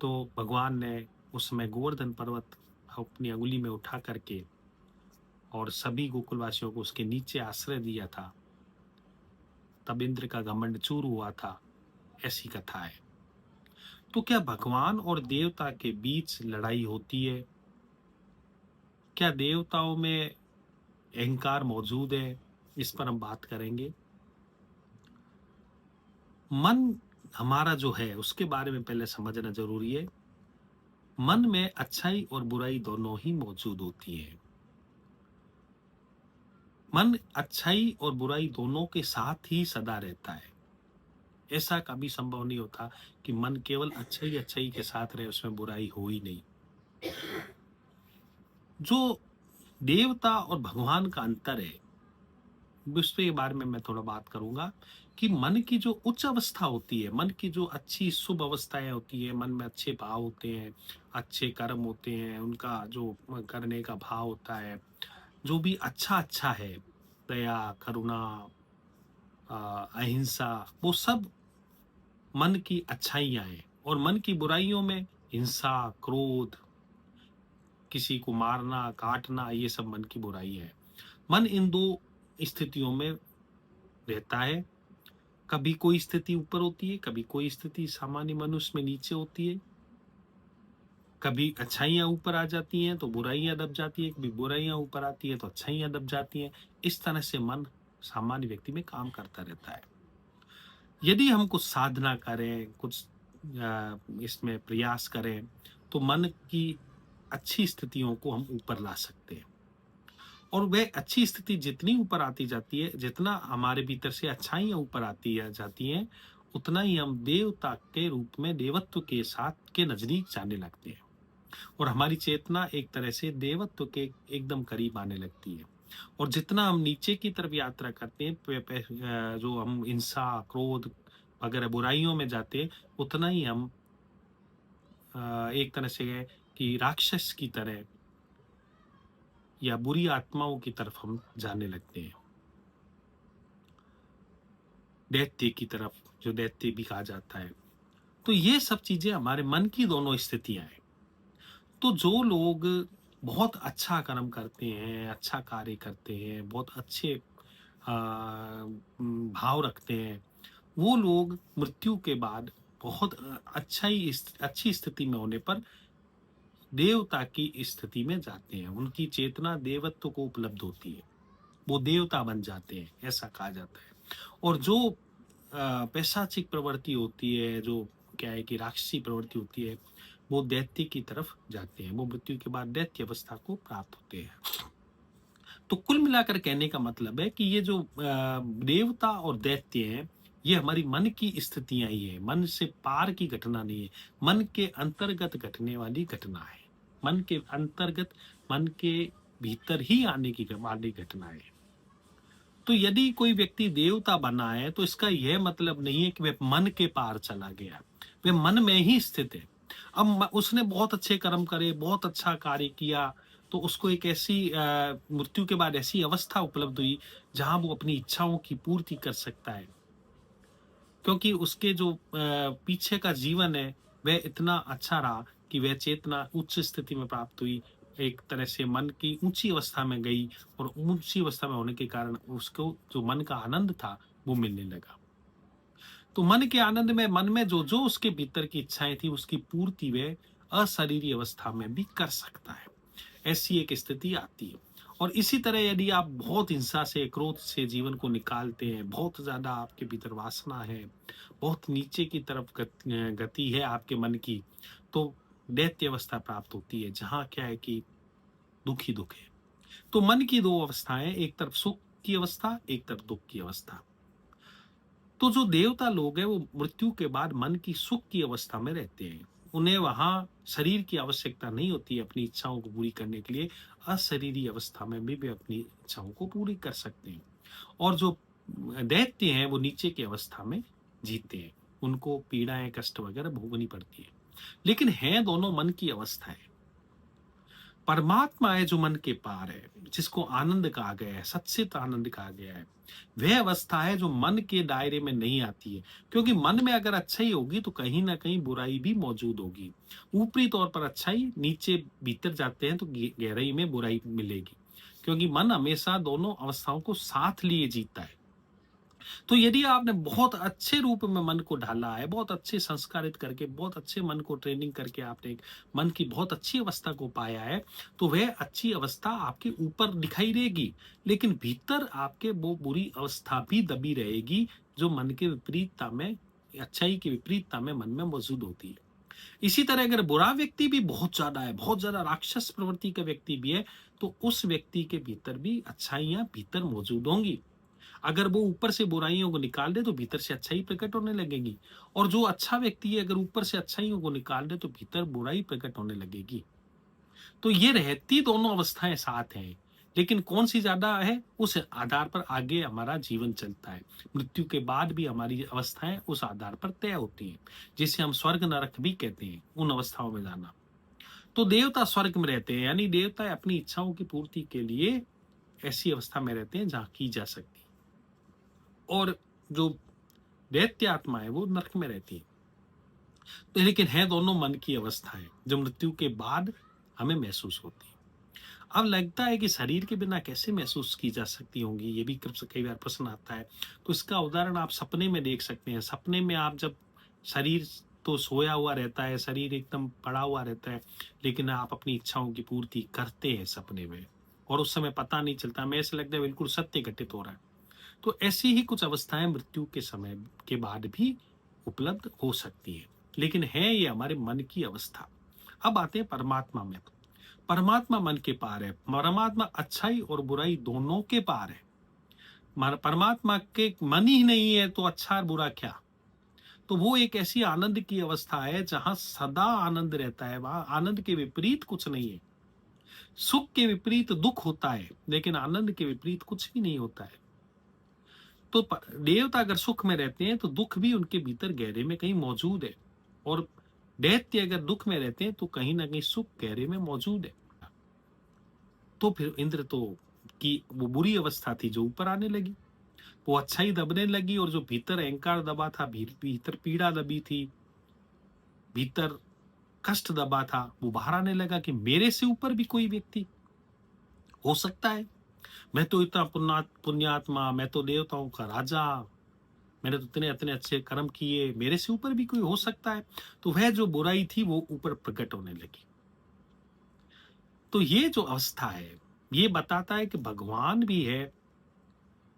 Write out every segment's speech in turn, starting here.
तो भगवान ने उस समय गोवर्धन पर्वत अपनी अंगुली में उठा करके और सभी गोकुलवासियों को उसके नीचे आश्रय दिया था। तब इंद्र का घमंड चूर हुआ था, ऐसी कथा है। तो क्या भगवान और देवता के बीच लड़ाई होती है? क्या देवताओं में अहंकार मौजूद है? इस पर हम बात करेंगे। मन हमारा जो है उसके बारे में पहले समझना जरूरी है। मन में अच्छाई और बुराई दोनों ही मौजूद होती है। मन अच्छाई और बुराई दोनों के साथ ही सदा रहता है। ऐसा कभी संभव नहीं होता कि मन केवल अच्छाई अच्छाई के साथ रहे, उसमें बुराई हो ही नहीं। जो देवता और भगवान का अंतर है, उसके बारे में मैं थोड़ा बात करूंगा कि मन की जो उच्च अवस्था होती है, मन की जो अच्छी शुभ अवस्थाएं होती है, मन में अच्छे भाव होते हैं, अच्छे कर्म होते हैं, उनका जो करने का भाव होता है, जो भी अच्छा अच्छा है, दया, करुणा, अहिंसा, वो सब मन की अच्छाइयां हैं। और मन की बुराइयों में हिंसा, क्रोध, किसी को मारना, काटना, ये सब मन की बुराई है। मन इन दो स्थितियों में रहता है। कभी कोई स्थिति ऊपर होती है, कभी कोई स्थिति सामान्य मनुष्य में नीचे होती है। कभी अच्छाइयां ऊपर आ जाती हैं तो बुराइयां दब जाती है, कभी बुराइयां ऊपर आती है तो अच्छाइयां दब जाती हैं। इस तरह से मन सामान्य व्यक्ति में काम करता रहता है। यदि हम कुछ साधना करें, कुछ इसमें प्रयास करें, तो मन की अच्छी स्थितियों को हम ऊपर ला सकते हैं। और वह अच्छी स्थिति जितनी ऊपर आती जाती है, जितना हमारे भीतर से अच्छाइयां ऊपर आती जाती हैं, उतना ही हम देवता के रूप में देवत्व के साथ के नजदीक जाने लगते हैं। और हमारी चेतना एक तरह से देवत्व के एकदम करीब आने लगती है। और जितना हम नीचे की तरफ यात्रा करते हैं, जो हम हिंसा, क्रोध वगैरह बुराइयों में जाते हैं, उतना ही हम एक तरह से है कि राक्षस की तरह या बुरी आत्माओं की तरफ हम जाने लगते हैं। दैत्य की तरफ, जो दैत्य भी कहा जाता है। तो ये सब चीजें हमारे मन की दोनों स्थितियां हैं। तो जो लोग बहुत अच्छा कर्म करते हैं, अच्छा कार्य करते हैं, बहुत अच्छे भाव रखते हैं, वो लोग मृत्यु के बाद बहुत अच्छी स्थिति में होने पर देवता की स्थिति में जाते हैं। उनकी चेतना देवत्व को उपलब्ध होती है, वो देवता बन जाते हैं, ऐसा कहा जाता है। और जो पैशाचिक प्रवृत्ति होती है, जो क्या है कि राक्षसी प्रवृत्ति होती है, वो दैत्य की तरफ जाते हैं। वो मृत्यु के बाद दैत्य अवस्था को प्राप्त होते हैं। तो कुल मिलाकर कहने का मतलब है कि ये जो देवता और दैत्य हैं, ये हमारी मन की स्थितियां ही है, मन से पार की घटना नहीं है, मन के अंतर्गत घटने वाली घटना है। मन के अंतर्गत, मन के भीतर ही आने की वाली घटना है। तो यदि कोई व्यक्ति देवता बना है, तो इसका यह मतलब नहीं है कि वह मन के पार चला गया, वह मन में ही स्थित है। अब उसने बहुत अच्छे कर्म करे, बहुत अच्छा कार्य किया, तो उसको एक ऐसी मृत्यु के बाद ऐसी अवस्था उपलब्ध हुई जहां वो अपनी इच्छाओं की पूर्ति कर सकता है। क्योंकि उसके जो पीछे का जीवन है, वह इतना अच्छा रहा कि वह चेतना उच्च स्थिति में प्राप्त हुई, एक तरह से मन की ऊंची अवस्था में गई, और ऊंची अवस्था में होने के कारण उसको जो मन का आनंद था वो मिलने लगा। तो मन के आनंद में, मन में जो जो उसके भीतर की इच्छाएं थी, उसकी पूर्ति वह अशरीरी अवस्था में भी कर सकता है। ऐसी एक स्थिति आती है। और इसी तरह यदि आप बहुत हिंसा से, क्रोध से जीवन को निकालते हैं, बहुत ज्यादा आपके भीतर वासना है, बहुत नीचे की तरफ गति है आपके मन की, तो दैत्य अवस्था प्राप्त होती है, जहां क्या है कि दुख ही दुख है। तो मन की दो अवस्थाएं, एक तरफ सुख की अवस्था, एक तरफ दुख की अवस्था। तो जो देवता लोग हैं, वो मृत्यु के बाद मन की सुख की अवस्था में रहते हैं। उन्हें वहां शरीर की आवश्यकता नहीं होती है अपनी इच्छाओं को पूरी करने के लिए। अशरीरी अवस्था में भी वे अपनी इच्छाओं को पूरी कर सकते हैं। और जो दैत्य हैं, वो नीचे की अवस्था में जीते हैं। उनको पीड़ाएं, कष्ट वगैरह भोगनी पड़ती है। लेकिन है दोनों मन की अवस्था है। परमात्मा है जो मन के पार है, जिसको आनंद कहा गया है, सच्चित आनंद कहा गया है। वह अवस्था है जो मन के दायरे में नहीं आती है, क्योंकि मन में अगर अच्छाई होगी तो कहीं ना कहीं बुराई भी मौजूद होगी। ऊपरी तौर पर अच्छाई, नीचे भीतर जाते हैं तो गहराई में बुराई मिलेगी, क्योंकि मन हमेशा दोनों अवस्थाओं को साथ लिए जीता है। तो यदि आपने बहुत अच्छे रूप में मन को ढाला है, बहुत अच्छे संस्कारित करके, बहुत अच्छे मन को ट्रेनिंग करके आपने एक मन की बहुत अच्छी अवस्था को पाया है, तो वह अच्छी अवस्था आपके ऊपर दिखाई देगी, लेकिन भीतर आपके वो बुरी अवस्था भी दबी रहेगी, जो मन के विपरीतता में, अच्छाई की विपरीतता में मन में मौजूद होती है। इसी तरह अगर बुरा व्यक्ति भी बहुत ज्यादा है, बहुत ज्यादा राक्षस प्रवृत्ति का व्यक्ति भी है, तो उस व्यक्ति के भीतर भी अच्छाइयां भीतर मौजूद होंगी। अगर वो ऊपर से बुराइयों को निकाल दे तो भीतर से अच्छाई प्रकट होने लगेगी, और जो अच्छा व्यक्ति है अगर ऊपर से अच्छाइयों को निकाल दे तो भीतर बुराई प्रकट होने लगेगी। तो ये रहती दोनों अवस्थाएं साथ हैं, लेकिन कौन सी ज्यादा है उस आधार पर आगे हमारा जीवन चलता है। मृत्यु के बाद भी हमारी अवस्थाएं उस आधार पर तय होती हैं, जिसे हम स्वर्ग नरक भी कहते हैं, उन अवस्थाओं में जाना। तो देवता स्वर्ग में रहते हैं, यानी देवता अपनी इच्छाओं की पूर्ति के लिए ऐसी अवस्था में रहते हैं जहां की जा सकती है, और जो दैत्य आत्मा है वो नरक में रहती है। तो लेकिन है दोनों मन की अवस्थाएं जो मृत्यु के बाद हमें महसूस होती है। अब लगता है कि शरीर के बिना कैसे महसूस की जा सकती होंगी, ये भी कई बार प्रश्न आता है। तो इसका उदाहरण आप सपने में देख सकते हैं। सपने में आप जब, शरीर तो सोया हुआ रहता है, शरीर एकदम पड़ा हुआ रहता है, लेकिन आप अपनी इच्छाओं की पूर्ति करते हैं सपने में, और उस समय पता नहीं चलता, हमें ऐसा लगता है बिल्कुल सत्य घटित हो रहा है। तो ऐसी ही कुछ अवस्थाएं मृत्यु के समय के बाद भी उपलब्ध हो सकती है, लेकिन है ये हमारे मन की अवस्था। अब आते हैं परमात्मा में। परमात्मा मन के पार है। परमात्मा अच्छाई और बुराई दोनों के पार है। परमात्मा के मन ही नहीं है तो अच्छा और बुरा क्या। तो वो एक ऐसी आनंद की अवस्था है जहां सदा आनंद रहता है, वहां आनंद के विपरीत कुछ नहीं है। सुख के विपरीत दुख होता है, लेकिन आनंद के विपरीत कुछ भी नहीं होता है। तो देवता अगर सुख में रहते हैं तो दुख भी उनके भीतर गहरे में कहीं मौजूद है, और दैत्य अगर दुख में रहते हैं तो कहीं ना कहीं सुख गहरे में मौजूद है। तो फिर इंद्र तो की वो बुरी अवस्था थी जो ऊपर आने लगी, वो अच्छाई दबने लगी, और जो भीतर अहंकार दबा था, भीतर पीड़ा दबी थी, भीतर कष्ट दबा था, वो बाहर आने लगा कि मेरे से ऊपर भी कोई व्यक्ति हो सकता है। मैं तो इतना पुण्यात्मा, मैं तो देवताओं का राजा, मैंने तो इतने इतने अच्छे कर्म किए, मेरे से ऊपर भी कोई हो सकता है। तो वह जो बुराई थी वो ऊपर प्रकट होने लगी। तो ये जो अवस्था है ये बताता है कि भगवान भी है,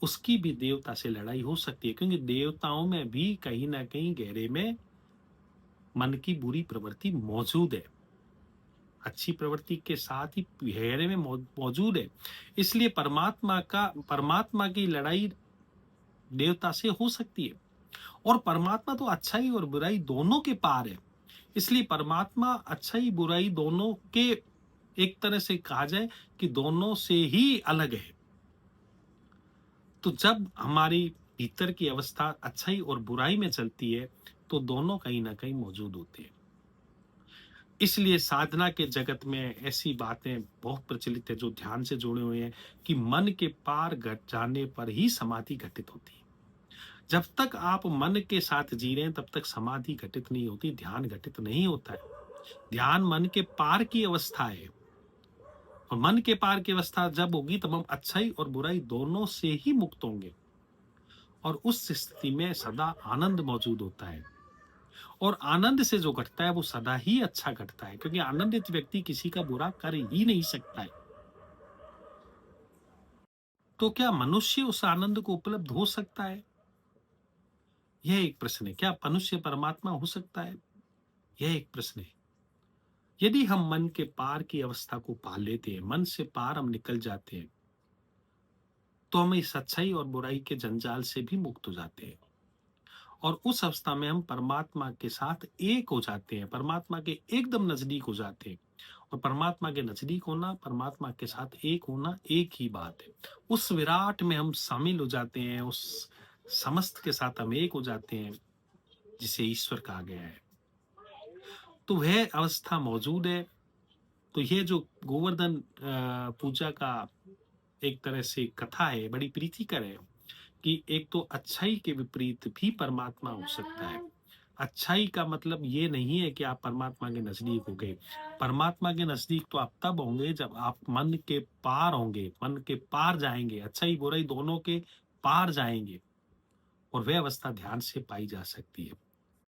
उसकी भी देवता से लड़ाई हो सकती है, क्योंकि देवताओं में भी कहीं ना कहीं गहरे में मन की बुरी प्रवृत्ति मौजूद है, अच्छी प्रवृत्ति के साथ ही गहरे में मौजूद है। इसलिए परमात्मा की लड़ाई देवता से हो सकती है, और परमात्मा तो अच्छाई और बुराई दोनों के पार है। इसलिए परमात्मा अच्छाई बुराई दोनों के, एक तरह से कहा जाए कि दोनों से ही अलग है। तो जब हमारी भीतर की अवस्था अच्छाई और बुराई में चलती है तो दोनों कहीं ना कहीं मौजूद होते हैं। इसलिए साधना के जगत में ऐसी बातें बहुत प्रचलित है जो ध्यान से जुड़े हुए हैं कि मन के पार घट जाने पर ही समाधि घटित होती है। जब तक आप मन के साथ जी रहे हैं तब तक समाधि घटित नहीं होती, ध्यान घटित नहीं होता है। ध्यान मन के पार की अवस्था है, और मन के पार की अवस्था जब होगी तब हम अच्छाई और बुराई दोनों से ही मुक्त होंगे, और उस स्थिति में सदा आनंद मौजूद होता है। और आनंद से जो घटता है वो सदा ही अच्छा घटता है, क्योंकि आनंदित व्यक्ति किसी का बुरा कर ही नहीं सकता है। तो क्या मनुष्य उस आनंद को उपलब्ध हो सकता है, यह एक प्रश्न है। क्या मनुष्य परमात्मा हो सकता है, यह एक प्रश्न है। यदि हम मन के पार की अवस्था को पा लेते हैं, मन से पार हम निकल जाते हैं, तो हम इस अच्छाई और बुराई के जंजाल से भी मुक्त हो जाते हैं, और उस अवस्था में हम परमात्मा के साथ एक हो जाते हैं, परमात्मा के एकदम नजदीक हो जाते हैं। और परमात्मा के नजदीक होना, परमात्मा के साथ एक होना एक ही बात है। उस विराट में हम शामिल हो जाते हैं, उस समस्त के साथ हम एक हो जाते हैं जिसे ईश्वर कहा गया है। तो वह अवस्था मौजूद है। तो ये जो गोवर्धन पूजा का एक तरह से कथा है, बड़ी प्रीतिकर है कि एक तो अच्छाई के विपरीत भी परमात्मा हो सकता है। अच्छाई का मतलब ये नहीं है कि आप परमात्मा के नज़दीक हो गए। परमात्मा के नज़दीक तो आप तब होंगे जब आप मन के पार होंगे, मन के पार जाएँगे, अच्छाई-बुराई दोनों के पार जाएँगे और वह अवस्था ध्यान से पाई जा सकती है।